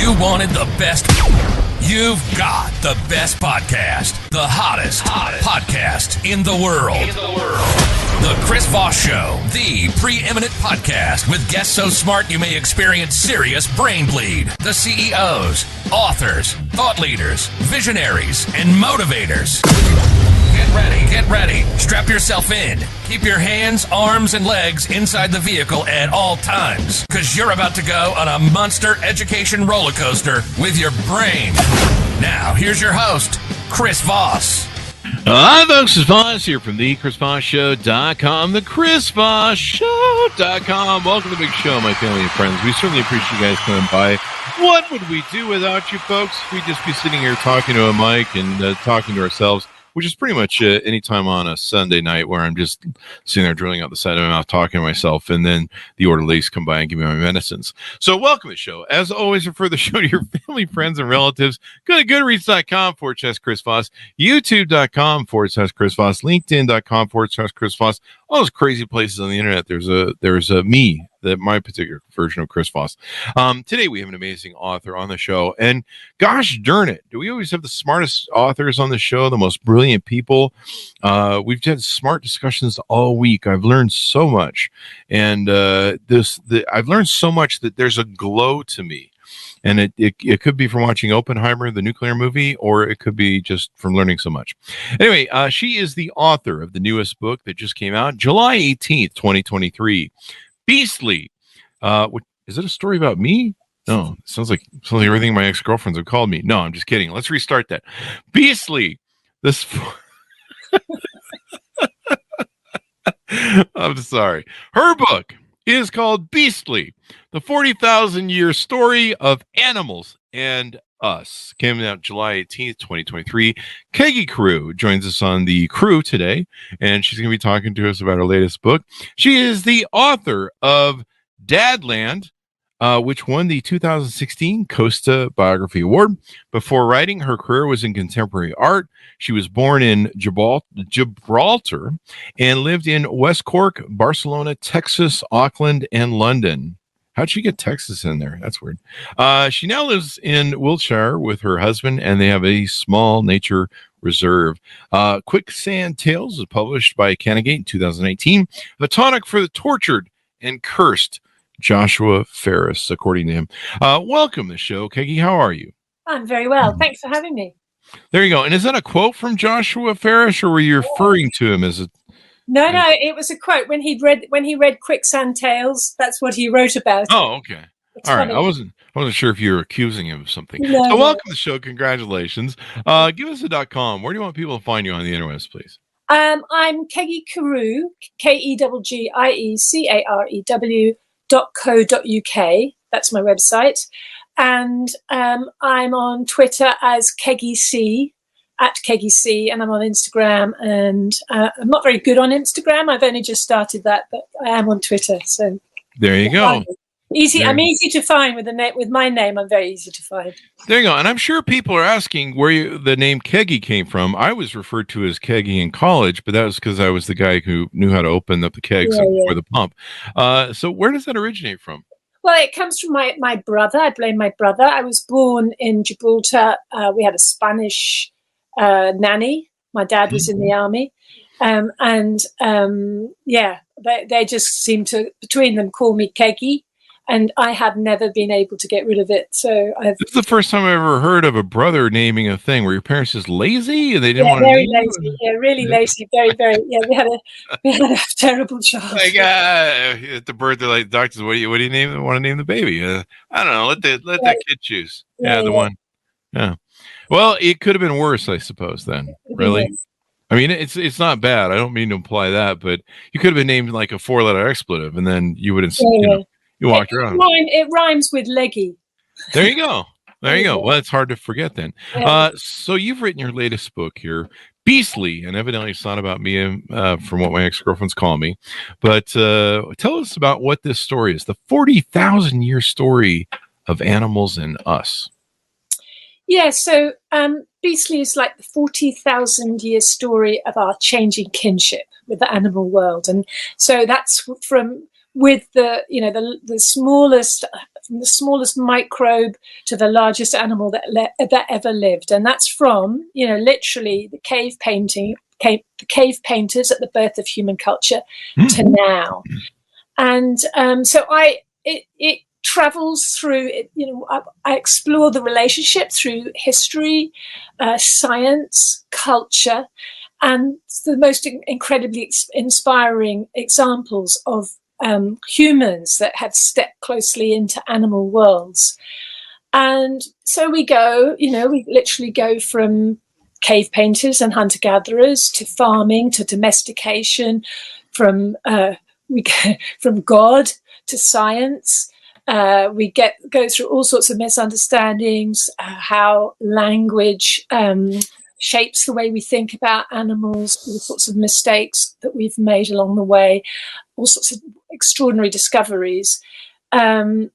You wanted the best. You've got the best podcast. The hottest podcast in the world. The Chris Voss Show, the preeminent podcast with guests so smart you may experience serious brain bleed. The CEOs, authors, thought leaders, visionaries, and motivators. Get ready. Strap yourself in. Keep your hands, arms, and legs inside the vehicle at all times, because you're about to go on a monster education roller coaster with your brain. Now, here's your host, Chris Voss. Hi, folks. It's Voss here from the ChrisVossShow.com, the ChrisVossShow.com. Welcome to the big show, my family and friends. We certainly appreciate you guys coming by. What would we do without you folks? We'd just be sitting here talking to a mic and talking to ourselves, which is pretty much any time on a Sunday night where I'm just sitting there drilling out the side of my mouth, talking to myself, and then the orderlies come by and give me my medicines. So welcome to the show. As always, refer the show to your family, friends, and relatives. Go to goodreads.com/Chris Voss, youtube.com/Chris Voss, linkedin.com/Chris Voss, all those crazy places on the internet. There's a me, my particular version of Chris Voss. Today we have an amazing author on the show, and gosh darn it, do we always have the smartest authors on the show, the most brilliant people? We've had smart discussions all week. I've learned so much, and I've learned so much that there's a glow to me. And it could be from watching Oppenheimer, the nuclear movie, or it could be just from learning so much. Anyway, she is the author of the newest book that just came out, July 18th, 2023. Beastly. Is it a story about me? No, it sounds like everything my ex-girlfriends have called me. No, I'm just kidding. Let's restart that. Beastly. I'm sorry. Her book is called Beastly, the 40,000-year story of animals and us. Came out July 18th, 2023. Keggie Carew joins us on the crew today, and she's going to be talking to us about her latest book. She is the author of Dadland, which won the 2016 Costa Biography Award. Before writing, her career was in contemporary art. She was born in Gibraltar and lived in West Cork, Barcelona, Texas, Auckland, and London. How'd she get Texas in there? That's weird. She now lives in Wiltshire with her husband, and they have a small nature reserve. Quicksand Tales was published by Canigate in 2019. A tonic for the tortured and cursed Joshua Ferris, according to him. Welcome to the show, Keggie. How are you? I'm very well. Thanks for having me. There you go. And is that a quote from Joshua Ferris, or were you referring to him as a... No, it was a quote when he read Quicksand Tales. That's what he wrote about. Oh, okay. It's all funny. Right. I wasn't sure if you were accusing him of something. No, so welcome to the show. Congratulations. Give us a .com. Where do you want people to find you on the interwebs, please? I'm Keggie Carew, KeggieCarew.co.uk. That's my website. And I'm on Twitter as Keggie C, at Keggie C, and I'm on Instagram. And I'm not very good on Instagram. I've only just started that, but I am on Twitter. So there you go. Easy. I'm easy to find with my name. I'm very easy to find. There you go. And I'm sure people are asking where the name Keggie came from. I was referred to as Keggie in college, but that was because I was the guy who knew how to open up the kegs for the pump. So where does that originate from? Well, it comes from my brother. I blame my brother. I was born in Gibraltar. We had a Spanish nanny. My dad was in the army. They just seem to, between them, call me Keggie. And I have never been able to get rid of it. So this is the first time I've ever heard of a brother naming a thing. Were your parents just lazy and they didn't want to very lazy. Yeah, really lazy. Very, very. Yeah, we had a terrible child. Like at the birth, they're like, doctors, what do you name? Want to name the baby? I don't know. Let that kid choose. Yeah, the one. Yeah. Well, it could have been worse, I suppose. Then, really. Yes. I mean, it's not bad. I don't mean to imply that, but you could have been named like a 4-letter expletive, and then you would have. You walked around. It rhymes with leggy. There you go. Well, it's hard to forget then. So you've written your latest book here, Beastly, and evidently it's not about me from what my ex-girlfriends call me. But tell us about what this story is, the 40,000-year story of animals and us. Yeah, so Beastly is like the 40,000-year story of our changing kinship with the animal world. And so that's with the smallest from the smallest microbe to the largest animal that ever lived. And that's from, literally the cave painters at the birth of human culture to now. And so it travels through, I explore the relationship through history, science, culture, and the most incredibly inspiring examples of humans that have stepped closely into animal worlds. And so we literally go from cave painters and hunter-gatherers to farming to domestication, from God to science. We go through all sorts of misunderstandings, how language shapes the way we think about animals, all sorts of mistakes that we've made along the way, all sorts of extraordinary discoveries. For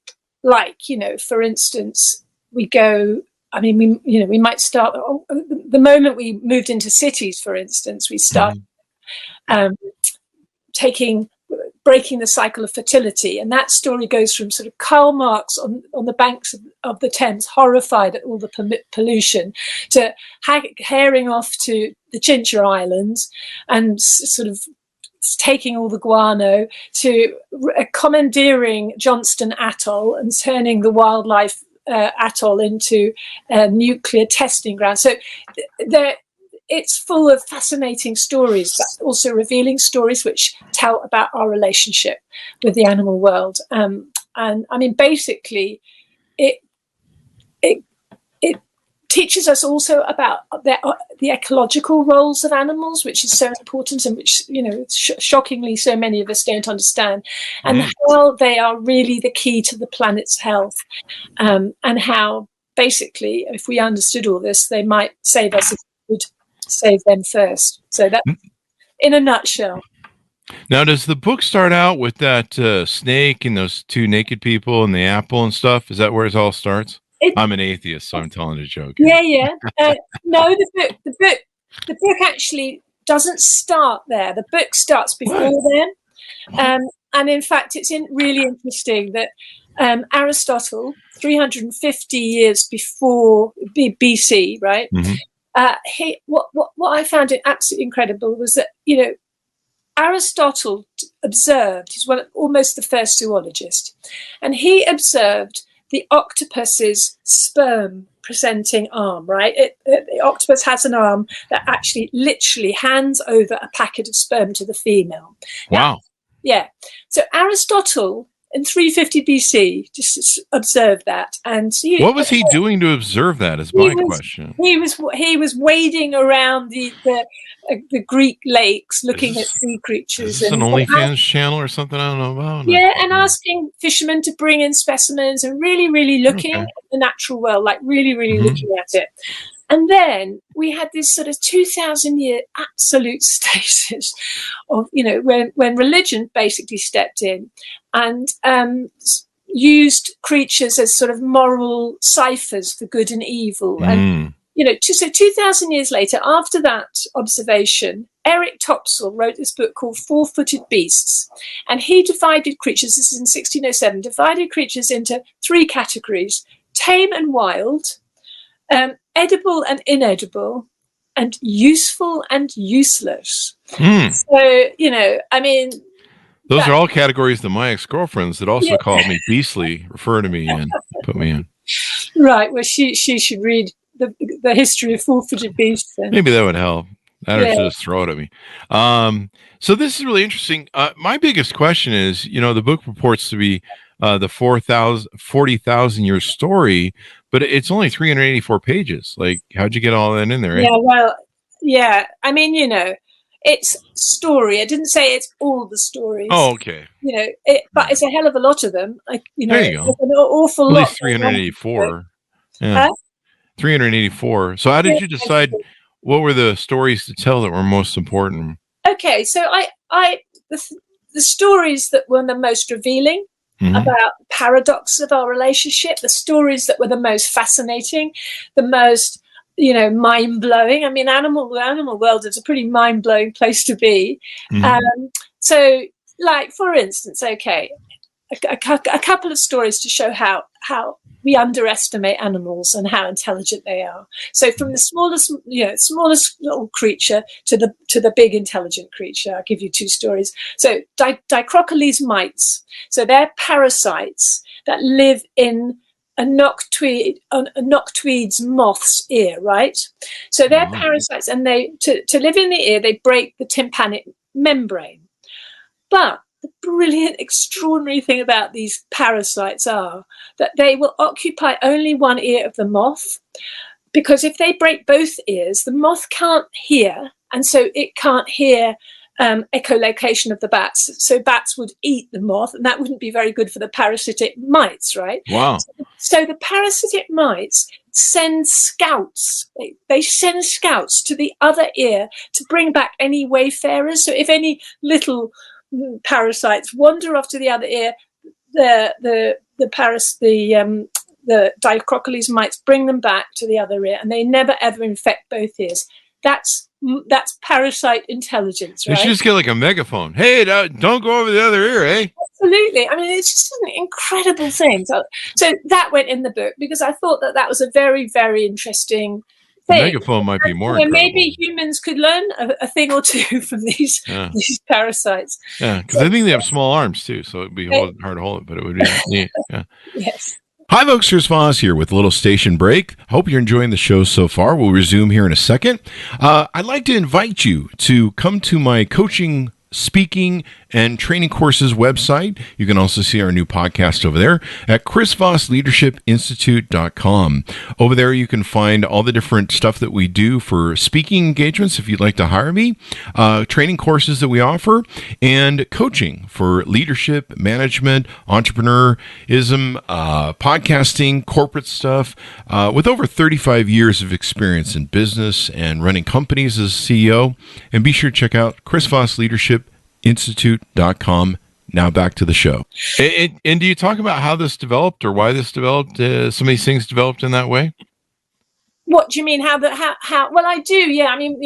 instance, we might start the moment we moved into cities. For instance, we start breaking the cycle of fertility, and that story goes from sort of Karl Marx on the banks of the Thames, horrified at all the pollution, to herring off to the Chincha Islands and sort of taking all the guano, to commandeering Johnston Atoll and turning the wildlife atoll into a nuclear testing ground. So it's full of fascinating stories, but also revealing stories which tell about our relationship with the animal world. And I mean, basically, it teaches us also about the ecological roles of animals, which is so important and which, shockingly so many of us don't understand, and how they are really the key to the planet's health, and how basically, if we understood all this, they might save us if we would save them first. So that, in a nutshell. Now, does the book start out with that snake and those two naked people and the apple and stuff? Is that where it all starts? I'm an atheist, so I'm telling a joke. Yeah. No, the book actually doesn't start there. The book starts before then. And in fact, it's really interesting that Aristotle, 350 years before BC, right? What I found it absolutely incredible was that, Aristotle observed, he's almost the first zoologist, and he observed the octopus's sperm presenting arm, right? The octopus has an arm that actually literally hands over a packet of sperm to the female. Wow. Yeah. So Aristotle in 350 BC just observed that. And what was he doing to observe that is my question. He was wading around the Greek lakes looking at sea creatures. Is this an OnlyFans channel or something I don't know about? Yeah, and asking fishermen to bring in specimens and really, really looking at the natural world, like really, really looking at it. And then we had this sort of 2,000-year absolute stasis of, when religion basically stepped in and used creatures as sort of moral ciphers for good and evil. And, so 2,000 years later, after that observation, Eric Topsell wrote this book called Four-Footed Beasts. And he divided creatures, this is in 1607, divided creatures into three categories: tame and wild, edible and inedible, and useful and useless. So, those are all categories that my ex-girlfriends that also called me beastly refer to me and put me in. Right. Well, she should read the history of Four-Footed Beasts. Then. Maybe that would help. I don't just throw it at me. So this is really interesting. My biggest question is, the book purports to be the 40,000 year story, but it's only 384 pages. Like, how'd you get all that in there? Yeah, well, yeah. I mean, it's story. I didn't say it's all the stories. Oh, okay. But it's a hell of a lot of them. Like, there you go. An awful lot. At least 384. Yeah. 384. So how did you decide what were the stories to tell that were most important? Okay, so the stories that were the most revealing about the paradox of our relationship, the stories that were the most fascinating, the most, mind-blowing. I mean, the animal world is a pretty mind-blowing place to be. So, like, for instance, a couple of stories to show how how we underestimate animals and how intelligent they are. So from the smallest little creature to the big intelligent creature. I'll give you two stories. So dicrocoles mites. So they're parasites that live in a noctuide's moth's ear, right? So they're parasites, and to live in the ear, they break the tympanic membrane. But the brilliant, extraordinary thing about these parasites are that they will occupy only one ear of the moth, because if they break both ears, the moth can't hear, and so it can't hear echolocation of the bats. So bats would eat the moth, and that wouldn't be very good for the parasitic mites, right? Wow. So the parasitic mites send scouts. They send scouts to the other ear to bring back any wayfarers. So if any little parasites wander off to the other ear, the dicrocoles mites bring them back to the other ear, and they never ever infect both ears. That's parasite intelligence, right? You should just get like a megaphone. Hey, don't go over the other ear, eh? Absolutely. I mean, it's just an incredible thing. So that went in the book because I thought that was a very, very interesting thing. The megaphone might be more incredible. Maybe humans could learn a thing or two from these parasites. Yeah, because I think they have small arms too, so it'd be hard to hold it, but it would be neat. Yeah. Yes. Hi, folks. Here's Voss here with a little station break. Hope you're enjoying the show so far. We'll resume here in a second. I'd like to invite you to come to my coaching, speaking, and training courses website. You can also see our new podcast over there at chrisvossleadershipinstitute.com. Over there, you can find all the different stuff that we do for speaking engagements if you'd like to hire me, training courses that we offer, and coaching for leadership, management, entrepreneurism, podcasting, corporate stuff. With over 35 years of experience in business and running companies as CEO. And be sure to check out chrisvossleadershipinstitute.com. Now back to the show. And do you talk about how this developed or why this developed? Some of these things developed in that way? What do you mean? How? Well, I do. Yeah. I mean,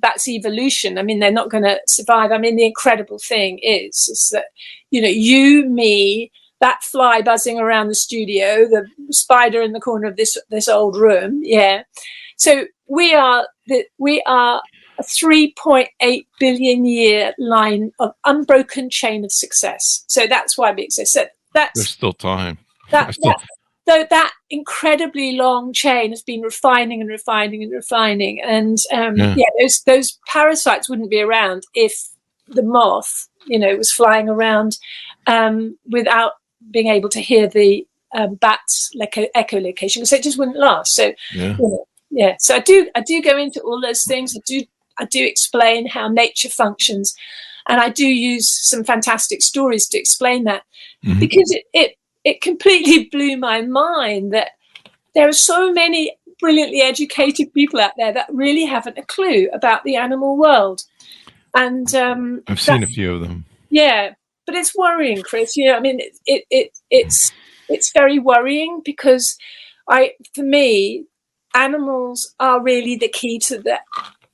that's evolution. I mean, they're not going to survive. I mean, the incredible thing is that, you, me, that fly buzzing around the studio, the spider in the corner of this old room. Yeah. So we are a 3.8 billion year line of unbroken chain of success. So that's why we exist. So there's still time. That incredibly long chain has been refining and refining and refining. And those parasites wouldn't be around if the moth, was flying around without being able to hear the bats' echolocation. So it just wouldn't last. So So I do go into all those things. I do explain how nature functions, and I do use some fantastic stories to explain that, because it completely blew my mind that there are so many brilliantly educated people out there that really haven't a clue about the animal world. And I've seen a few of them. Yeah, but it's worrying, Chris. I mean, it's very worrying because for me, animals are really the key to the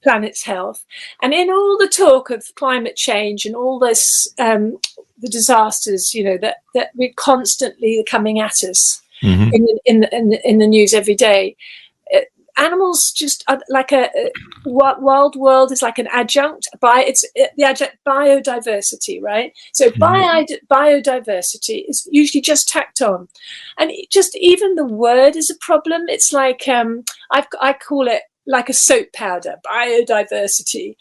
planet's health. And in all the talk of climate change and all this, the disasters, that we're constantly coming at us in the news every day, animals just are like wild world is like an adjunct. It's the adjunct biodiversity, right? So biodiversity is usually just tacked on, and just even the word is a problem. It's like I call it like a soap powder, biodiversity.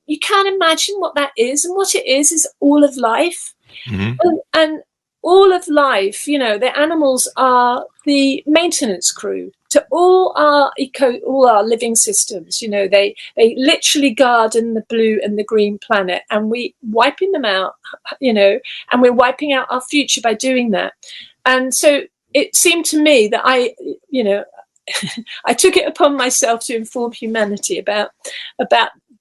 You can't imagine what that is, and what it is all of life, and all of life. The animals are the maintenance crew to all our living systems. They literally garden the blue and the green planet, and we wiping them out. And we're wiping out our future by doing that. And so it seemed to me that I took it upon myself to inform humanity about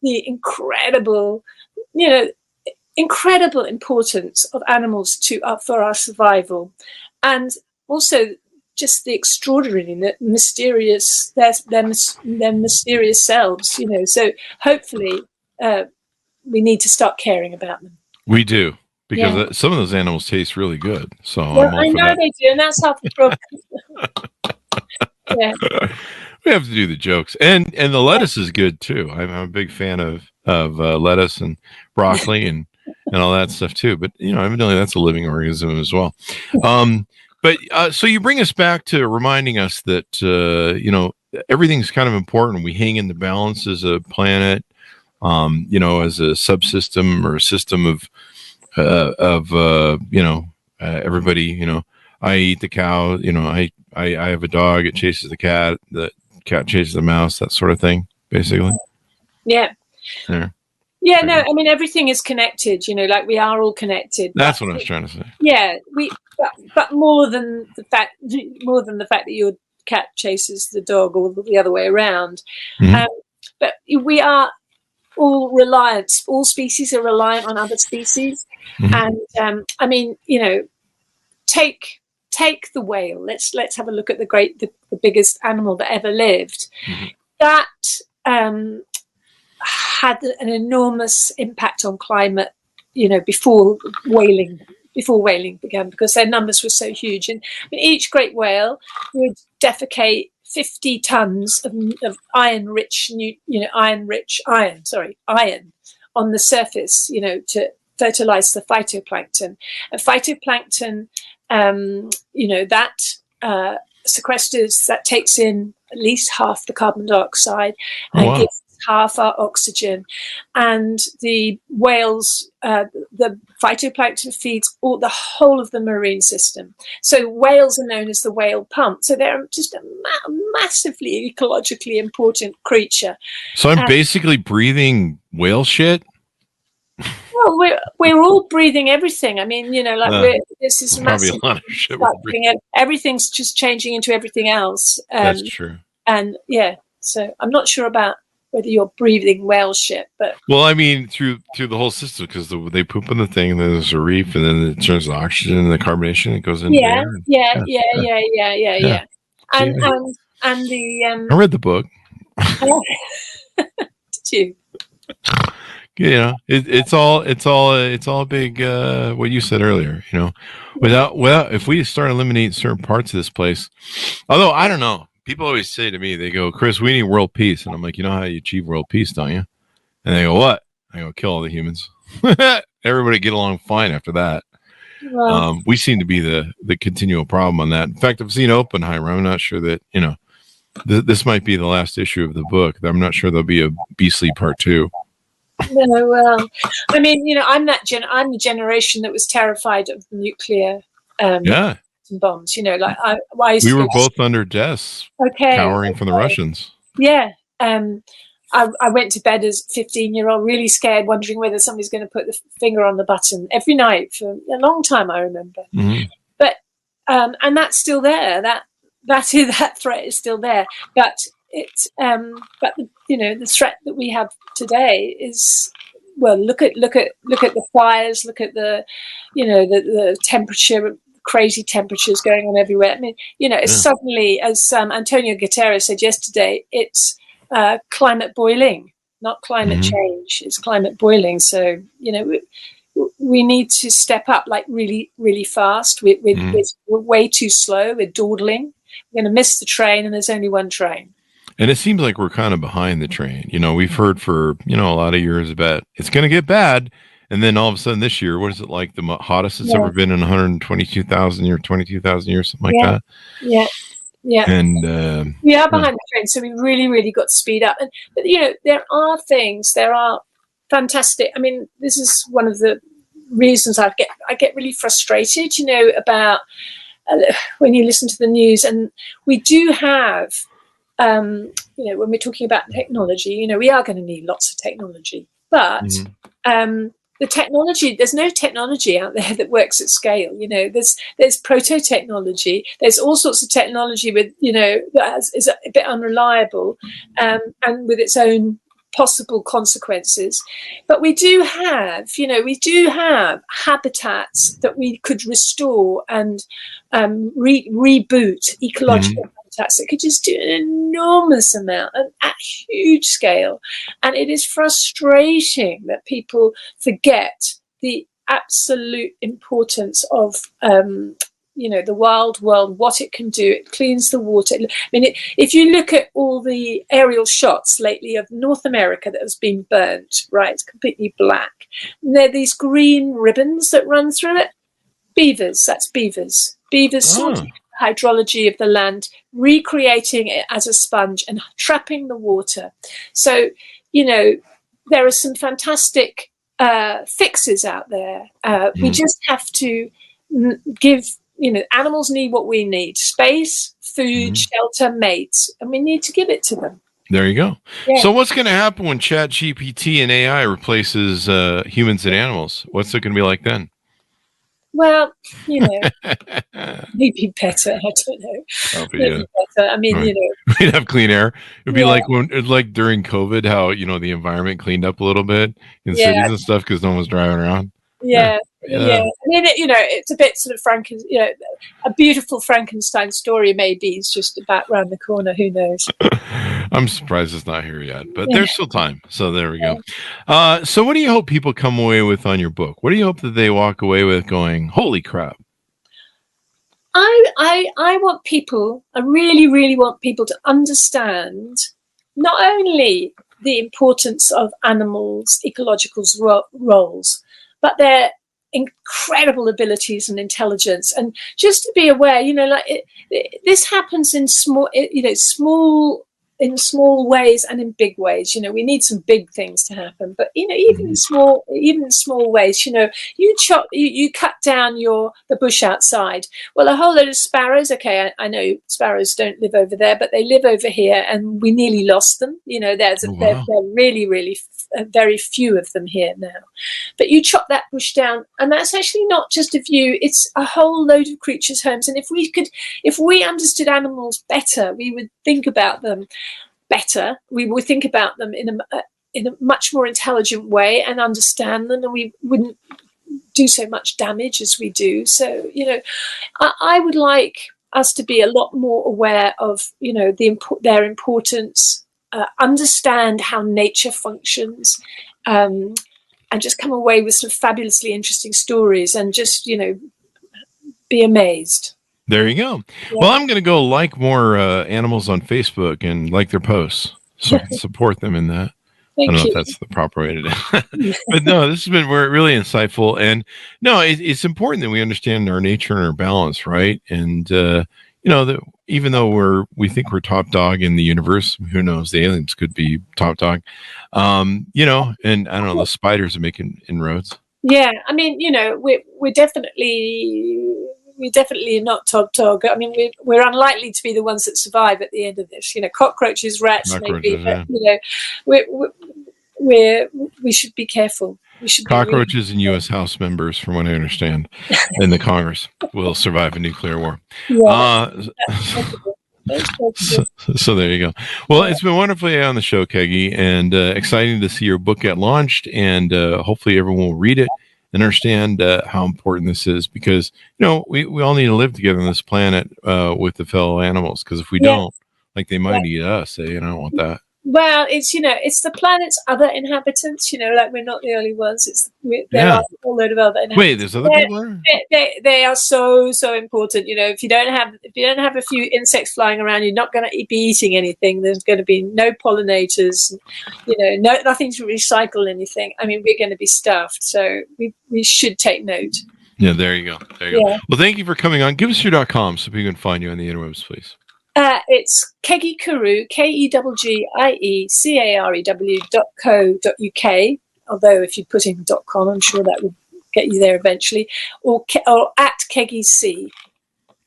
the incredible importance of animals for our survival, and also just the extraordinary, mysterious, their mysterious selves. So hopefully we need to start caring about them. We do. because some of those animals taste really good. So well, I'm all I for know that. they do, and that's half the problem. Yeah. We have to do the jokes, and the lettuce is good too. I'm a big fan of lettuce and broccoli and all that stuff too. But evidently that's a living organism as well. But so you bring us back to reminding us that everything's kind of important. We hang in the balance as a planet, as a subsystem or a system of everybody. I eat the cow. I have a dog. It chases the cat. The cat chases the mouse. That sort of thing, basically. Yeah. There. Yeah. No, I mean everything is connected. Like we are all connected. That's what I was trying to say. Yeah. But more than the fact that your cat chases the dog, or the other way around. Mm-hmm. But we are all reliant. All species are reliant on other species, and I mean, take the whale. Let's have a look at the biggest animal that ever lived. Mm-hmm. That had an enormous impact on climate. Before whaling began, because their numbers were so huge. And each great whale would defecate 50 tons of iron-rich iron on the surface, to fertilize the phytoplankton. And phytoplankton, that sequesters, that takes in at least half the carbon dioxide and gives half our oxygen. And the whales, the phytoplankton feeds the whole of the marine system. So whales are known as the whale pump. So they're just a massively ecologically important creature. So I'm basically breathing whale shit. Well, we're all breathing everything. I mean, this is probably massive. A lot of shit everything's just changing into everything else. That's true. And so I'm not sure about whether you're breathing whale shit, but I mean through the whole system, because they poop in the thing, and then there's a reef, and then it turns the oxygen and the carbonation. It goes in there. Yeah. And the I read the book. Did you? It's all a big what you said earlier. Without if we start eliminating certain parts of this place, although I don't know. People always say to me, they go, "Chris, we need world peace." And I'm like, you know how you achieve world peace, don't you? And they go, "What?" I go, "Kill all the humans." Everybody get along fine after that. Well, we seem to be the continual problem on that. In fact, I've seen Oppenheimer. I'm not sure that, this might be the last issue of the book. I'm not sure there'll be a beastly part 2. No, well, I mean, I'm the generation that was terrified of the nuclear bombs. We were both under desks, cowering from the Russians. Yeah. I went to bed as a 15-year-old, really scared, wondering whether somebody's going to put the finger on the button every night for a long time, I remember. Mm-hmm. But and that's still there. That threat is still there. But it's the threat that we have today is, well, look at the fires, look at the temperature, crazy temperatures going on everywhere. I mean, it's suddenly, as Antonio Guterres said yesterday, it's climate boiling, not climate change. It's climate boiling. So, we need to step up like really, really fast. We're way too slow. We're dawdling. We're going to miss the train, and there's only one train. And it seems like we're kind of behind the train. We've heard for, a lot of years about it's going to get bad. And then all of a sudden this year, what is it like? The hottest it's ever been in 122,000 years, 22,000 years, something like that. Yeah. Yeah. And we are behind the train. So we really, really got to speed up. But there are fantastic. I mean, this is one of the reasons I get really frustrated, about when you listen to the news. And we do have, when we're talking about technology, we are going to need lots of technology. But the technology, there's no technology out there that works at scale. There's proto-technology. There's all sorts of technology with, that is a bit unreliable and with its own possible consequences. But we do have habitats that we could restore and reboot ecological habitats that could just do an enormous amount and at huge scale. And it is frustrating that people forget the absolute importance of the wild world, what it can do. It cleans the water. I mean, if you look at all the aerial shots lately of North America that has been burnt, right, it's completely black. And there are these green ribbons that run through it. Beavers, that's beavers. Beavers sorting hydrology of the land, recreating it as a sponge and trapping the water. So, there are some fantastic fixes out there. We just have to give, animals need what we need: space, food, shelter, mates, and we need to give it to them. There you go. Yeah. So what's going to happen when ChatGPT and AI replaces humans and animals? What's it going to be like then? Well, maybe better. I don't know. Maybe better. I mean, right. We'd have clean air. It'd be like during COVID, how the environment cleaned up a little bit in cities and stuff because no one was driving around. Yeah. I mean, it's a bit sort of a beautiful Frankenstein story. Maybe it's just about round the corner. Who knows? I'm surprised it's not here yet, but there's still time. So there we go. So what do you hope people come away with on your book? What do you hope that they walk away with going, holy crap? I want people, I really, really want people to understand not only the importance of animals' ecological roles, but their incredible abilities and intelligence, and just to be aware, this happens in small ways and in big ways. We need some big things to happen, but even in small ways. You cut down the bush outside. Well, a whole load of sparrows. Okay, I know sparrows don't live over there, but they live over here, and we nearly lost them. There are really, really very few of them here now. But you chop that bush down, and that's actually not just a view; it's a whole load of creatures' homes. And if we understood animals better, we would think about them better. We would think about them in a much more intelligent way and understand them, and we wouldn't do so much damage as we do. So, I would like us to be a lot more aware of, their importance, understand how nature functions, and just come away with some fabulously interesting stories and just, be amazed. There you go. Yeah. Well, I'm going to go like more animals on Facebook and like their posts so I can support them in that. I don't know if that's the proper way to do it. But no, this has been really insightful. And no, it's important that we understand our nature and our balance, right? And, that even though we think we're top dog in the universe, who knows, the aliens could be top dog, and I don't know, the spiders are making inroads. Yeah. I mean, we're definitely not top dog. I mean, we're unlikely to be the ones that survive at the end of this. Cockroaches, rats, maybe. But, we should be careful. Cockroaches and U.S. House members, from what I understand, in the Congress will survive a nuclear war. Yeah, so there you go. Well, it's been wonderfully on the show, Keggie, and exciting to see your book get launched, and hopefully everyone will read it and understand how important this is, because we all need to live together on this planet with the fellow animals, because if we don't, like, they might eat us. I don't want that. Well, it's the planet's other inhabitants. Like, we're not the only ones. There are a whole load of other inhabitants. Wait, there's other people there? They are so important. If you don't have a few insects flying around, you're not going to be eating anything. There's going to be no pollinators. Nothing to recycle anything. I mean, we're going to be stuffed. So we should take note. Yeah, there you go. Well, thank you for coming on. Give us your .com so people can find you on the interwebs, please. It's Keggie Carew, KeggieCarew.co.uk. Although if you put in .com, I'm sure that would get you there eventually. Or at Keggie C.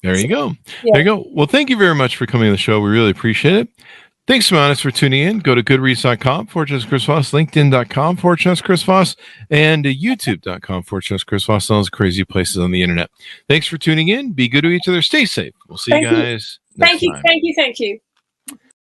There you go. Yeah. There you go. Well, thank you very much for coming on the show. We really appreciate it. Thanks so much for tuning in. Go to goodreads.com/Chris Voss, LinkedIn.com/Chris Voss, and YouTube.com/Chris Voss. All those crazy places on the internet. Thanks for tuning in. Be good to each other. Stay safe. We'll see you guys next time. Thank you.